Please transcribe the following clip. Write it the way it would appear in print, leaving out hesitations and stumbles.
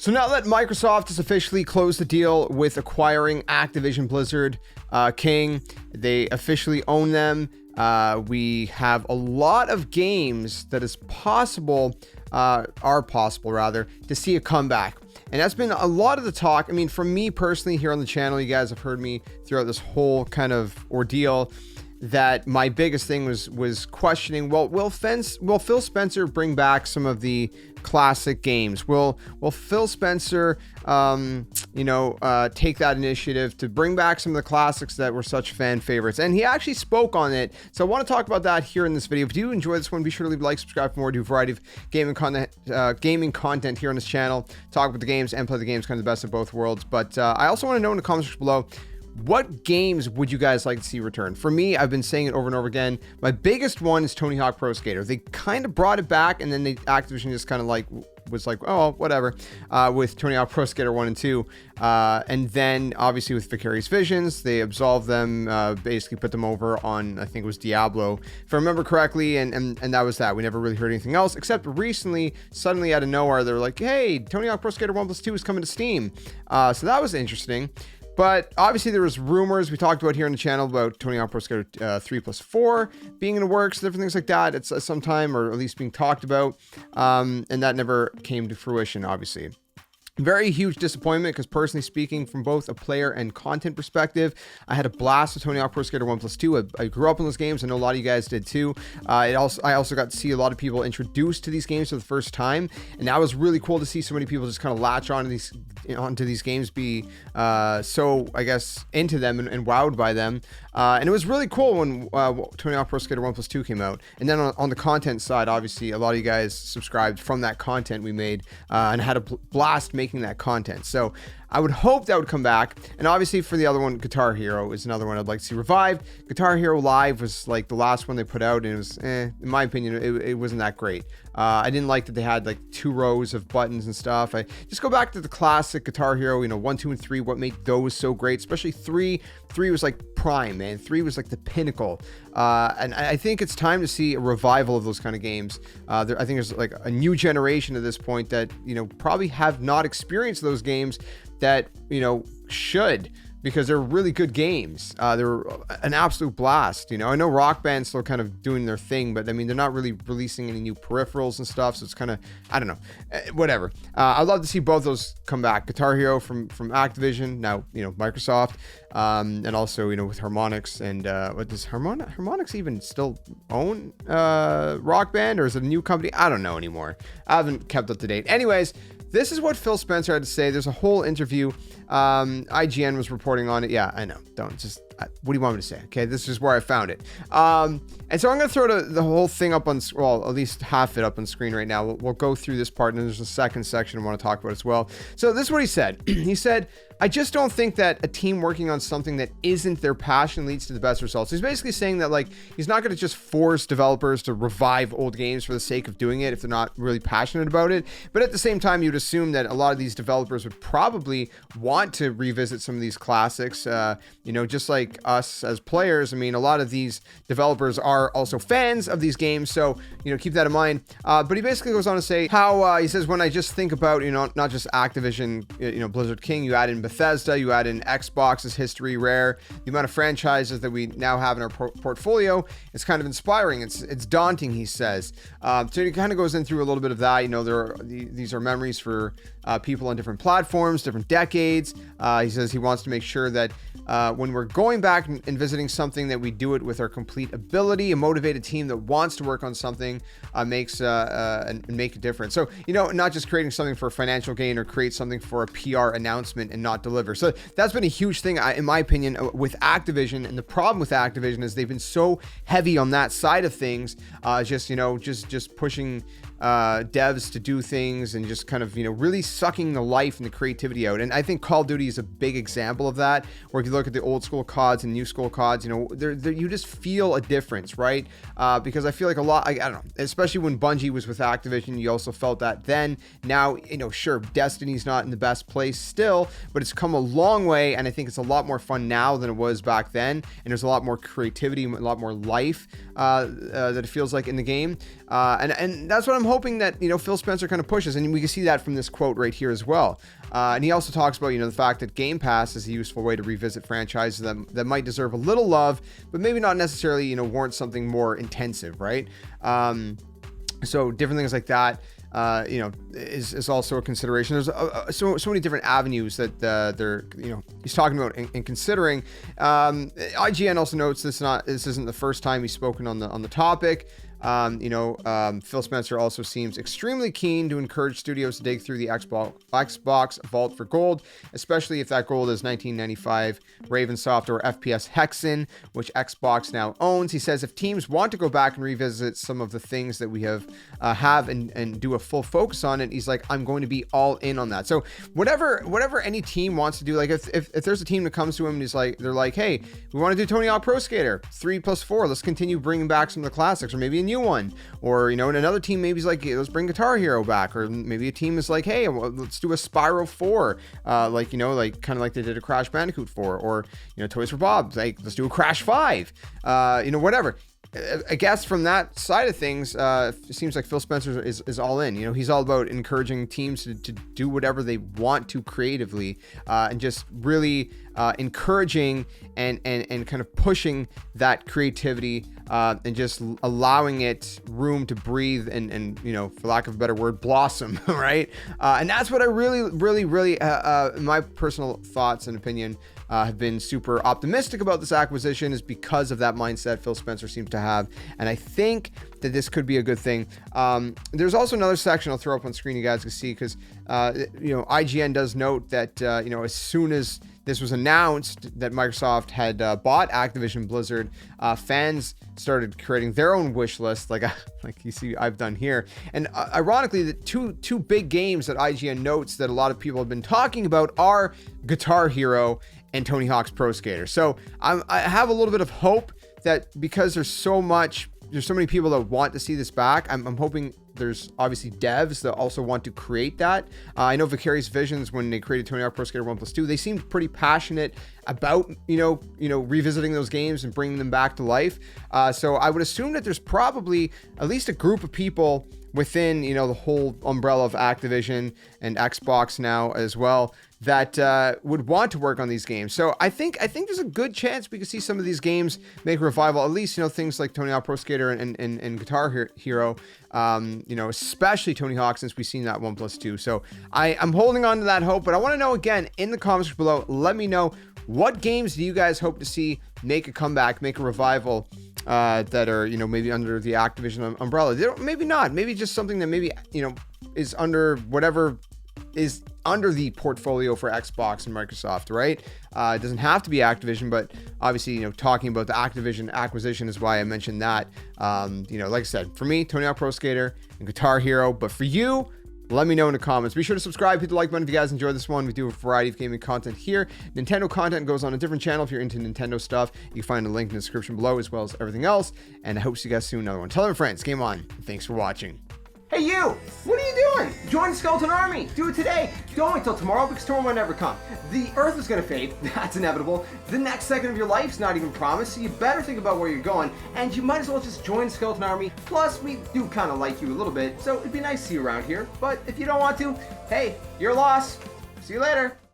So now that Microsoft has officially closed the deal with acquiring Activision Blizzard King, they officially own them. We have a lot of games that are possible to see a comeback. And that's been a lot of the talk. I mean, for me personally here on the channel, you guys have heard me throughout this whole kind of ordeal that my biggest thing was questioning, well, will Phil Spencer bring back some of the classic games? Will Phil Spencer, take that initiative to bring back some of the classics that were such fan favorites? And he actually spoke on it. So I want to talk about that here in this video. If you enjoy this one, be sure to leave a like, subscribe for more, do a variety of gaming content here on this channel, talk about the games and play the games, kind of the best of both worlds. But I also want to know in the comments section below, what games would you guys like to see return? For me, I've been saying it over and over again. My biggest one is Tony Hawk Pro Skater. They kind of brought it back, and then Activision just kind of was like, oh, whatever, with Tony Hawk Pro Skater 1 and 2. And then, obviously, with Vicarious Visions, they absolved them, basically put them over on, I think it was Diablo, if I remember correctly, and that was that. We never really heard anything else, except recently, suddenly out of nowhere, they're like, hey, Tony Hawk Pro Skater 1+2 is coming to Steam. So that was interesting. But obviously there was rumors we talked about here on the channel about Tony Hawk Pro Skater 3+4 being in the works, different things like that. It's sometime, or at least being talked about, and that never came to fruition, obviously. Very huge disappointment, because personally speaking, from both a player and content perspective, I had a blast with Tony Hawk Pro Skater 1+2. I grew up in those games. I know a lot of you guys did too. I also got to see a lot of people introduced to these games for the first time, and that was really cool to see so many people just kind of latch onto these games, be so, I guess, into them and wowed by them. And it was really cool when Tony Hawk Pro Skater 1+2 came out. And then on the content side, obviously, a lot of you guys subscribed from that content we made, and had a blast making that content. So I would hope that would come back. And obviously for the other one, Guitar Hero is another one I'd like to see revived. Guitar Hero Live was like the last one they put out, and it was, in my opinion, it wasn't that great. I didn't like that they had like 2 rows of buttons and stuff. I just go back to the classic Guitar Hero, 1, 2, and 3. What made those so great? Especially 3. 3 was like prime, man. 3 was like the pinnacle. And I think it's time to see a revival of those kind of games. I think there's like a new generation at this point that, probably have not experienced those games that, should, because they're really good games. They're an absolute blast. I know Rock Band's still kind of doing their thing, but I mean, they're not really releasing any new peripherals and stuff. So it's kind of, I don't know, whatever. I'd love to see both those come back. Guitar Hero from Activision, now, Microsoft, and also, with Harmonix. And what does Harmonix even still own Rock Band, or is it a new company? I don't know anymore. I haven't kept up to date. Anyways, this is what Phil Spencer had to say. There's a whole interview. IGN was reporting on it. Yeah, I know. What do you want me to say? Okay, this is where I found it. And so I'm going to throw the whole thing up on, well, at least half it up on screen right now. We'll go through this part, and there's a second section I want to talk about as well. So this is what he said. He said, I just don't think that a team working on something that isn't their passion leads to the best results. He's basically saying that, like, he's not going to just force developers to revive old games for the sake of doing it if they're not really passionate about it. But at the same time, you'd assume that a lot of these developers would probably want to revisit some of these classics, just like us as players. I mean, a lot of these developers are also fans of these games, so keep that in mind. But he basically goes on to say how he says, when I just think about not just Activision, Blizzard King, you add in Bethesda, you add in Xbox's history, Rare, the amount of franchises that we now have in our portfolio, it's kind of inspiring. It's daunting, he says. So he kind of goes in through a little bit of that. These are memories for people on different platforms, different decades. He says he wants to make sure that when we're going back and visiting something, that we do it with our complete ability. A motivated team that wants to work on something makes and make a difference. So not just creating something for financial gain or create something for a PR announcement and not deliver. So that's been a huge thing, in my opinion, with Activision. And the problem with Activision is they've been so heavy on that side of things, just pushing devs to do things and just kind of, really sucking the life and the creativity out. And I think Call of Duty is a big example of that, where if you look at the old school CODs and new school CODs, you just feel a difference, right? Because I feel like a lot, I don't know, especially when Bungie was with Activision, you also felt that then. Now, sure, Destiny's not in the best place still, but it's come a long way, and I think it's a lot more fun now than it was back then, and there's a lot more creativity, a lot more life that it feels like in the game. And that's what I'm hoping that, you know, Phil Spencer kind of pushes, and we can see that from this quote right here as well. And he also talks about, you know, the fact that Game Pass is a useful way to revisit franchises that might deserve a little love, but maybe not necessarily, you know, warrant something more intensive, right? So different things like that, you know, is also a consideration. There's so many different avenues that they're, you know, he's talking about and considering. IGN also notes this isn't the first time he's spoken on the topic. You know, Phil Spencer also seems extremely keen to encourage studios to dig through the Xbox vault for gold, especially if that gold is 1995 Ravensoft or FPS Hexen, which Xbox now owns. He says if teams want to go back and revisit some of the things that we have and do a full focus on it, he's like, I'm going to be all in on that. So whatever any team wants to do, like if there's a team that comes to him and he's like, they're like, hey, we want to do Tony Hawk Pro Skater 3+4. Let's continue bringing back some of the classics, or maybe a new one, or, you know, and another team maybe is like, hey, let's bring Guitar Hero back, or maybe a team is like, hey, let's do a Spyro 4, like, you know, like kind of like they did a Crash Bandicoot 4, or, you know, Toys for Bob, like let's do a Crash 5, you know, whatever. I guess from that side of things, it seems like Phil Spencer is all in. You know, he's all about encouraging teams to do whatever they want to creatively, and just really encouraging and kind of pushing that creativity, and just allowing it room to breathe and you know, for lack of a better word, blossom, right? And that's what I really, my personal thoughts and opinion, have been super optimistic about this acquisition, is because of that mindset Phil Spencer seems to have, and I think that this could be a good thing. There's also another section I'll throw up on screen you guys can see, because you know, IGN does note that you know, as soon as this was announced that Microsoft had bought Activision Blizzard, fans started creating their own wish list, like you see I've done here. And ironically, the two big games that IGN notes that a lot of people have been talking about are Guitar Hero and Tony Hawk's Pro Skater. So I have a little bit of hope that because there's so many people that want to see this back, I'm hoping there's obviously devs that also want to create that. I know Vicarious Visions, when they created Tony Hawk Pro Skater 1+2, they seemed pretty passionate about, you know, revisiting those games and bringing them back to life. So I would assume that there's probably at least a group of people within, you know, the whole umbrella of Activision and Xbox now as well, that would want to work on these games. So I think there's a good chance we could see some of these games make a revival, at least, you know, things like Tony Hawk Pro Skater and Guitar Hero, you know, especially Tony Hawk, since we've seen that 1+2. So I'm holding on to that hope, but I want to know, again, in the comments below, let me know, what games do you guys hope to see make a comeback, make a revival, that are, you know, maybe under the Activision umbrella? Maybe not, maybe just something that maybe, you know, is under whatever is under the portfolio for Xbox and Microsoft, right? It doesn't have to be Activision, but obviously, you know, talking about the Activision acquisition is why I mentioned that. You know, like I said, for me, Tony Hawk Pro Skater and Guitar Hero, but for you, let me know in the comments. Be sure to subscribe, hit the like button if you guys enjoyed this one. We do a variety of gaming content here. Nintendo content goes on a different channel if you're into Nintendo stuff. You can find a link in the description below, as well as everything else. And I hope to see you guys soon. Another one. Tell them friends. Game on. Thanks for watching. Hey you! What are you doing? Join the Skeleton Army! Do it today! Don't wait till tomorrow, because tomorrow might never come. The Earth is gonna fade, that's inevitable. The next second of your life's not even promised, so you better think about where you're going, and you might as well just join the Skeleton Army. Plus, we do kind of like you a little bit, so it'd be nice to see you around here. But if you don't want to, hey, your loss. See you later.